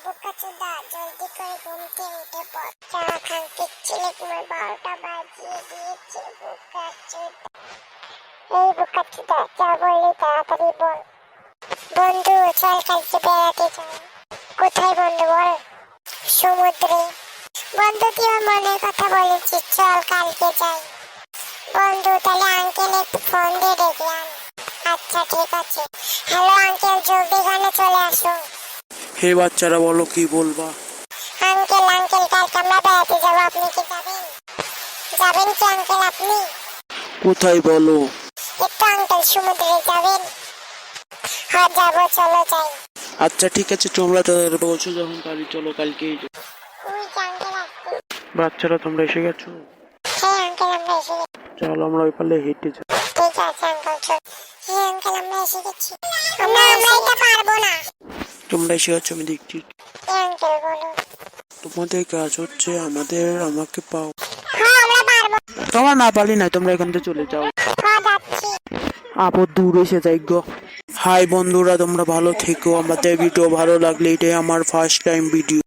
বোকাচোদা জলদি করে ঘুম থেকে উঠে পড়। চা খান্তির ছেলে তোমার 12টা বাজিয়ে দিয়েছে বোকাচোদা। এই বোকাচোদা চা বললে তাড়াতাড়ি বল। বন্ধু চল কালকে বেড়াতে যাই। কোথায় বন্ধু বল? সমুদ্রে। বন্ধু তুই আমার মনের কথা বলেছিস, চল কালকে যাই। বন্ধু তাহলে আঙ্কেল একটু ফোন দিয়ে ডেকে আন। আচ্ছা ঠিক আছে। হ্যালো আঙ্কেল, জলদি এখানে চলে আসো। হে বাচ্চারা বলো কি বলবা? আঙ্কেল আঙ্কেল কালকে আমরা বেড়াতে যাবো, আপনি কি যাবেন? যাবেন কি আঙ্কেল আপনি? কোথায় বলো? একটু আঙ্কেল সমুদ্রে যাবেন? হ্যাঁ যাবো, চলো যাই। আচ্ছা ঠিক আছে, তোমরা তাদের বলছো যখন তাহলে চলো কালকেই যাই। ওই যে আঙ্কেল আসছে। বাচ্চারা তোমরা এসে গেছো? হ্যাঁ আঙ্কেল আমরা এসে গেছি। চলো আমরা ওই পালে হেঁটে যাই। ঠিক আছে আঙ্কেল চল। হ্যাঁ আঙ্কেল আমরা এসে গেছি। আমরা এটা পারবো না। তোমরা এসে গেছো আমি দেখছি। হ্যাঁ আঙ্কেল বলো। তোমাদের কাজ হচ্ছে আমাকে পাও। হ্যাঁ আমরা পারবো। তোমরা না পারি না, তোমরা এখান থেকে চলে যাও। হ্যাঁ যাচ্ছি। আপদ দূর এসে যাই গো। হাই বন্ধুরা, তোমরা ভালো থেকো। আমাদের ভিডিও ভালো লাগলে এটাই আমার ফার্স্ট টাইম ভিডিও।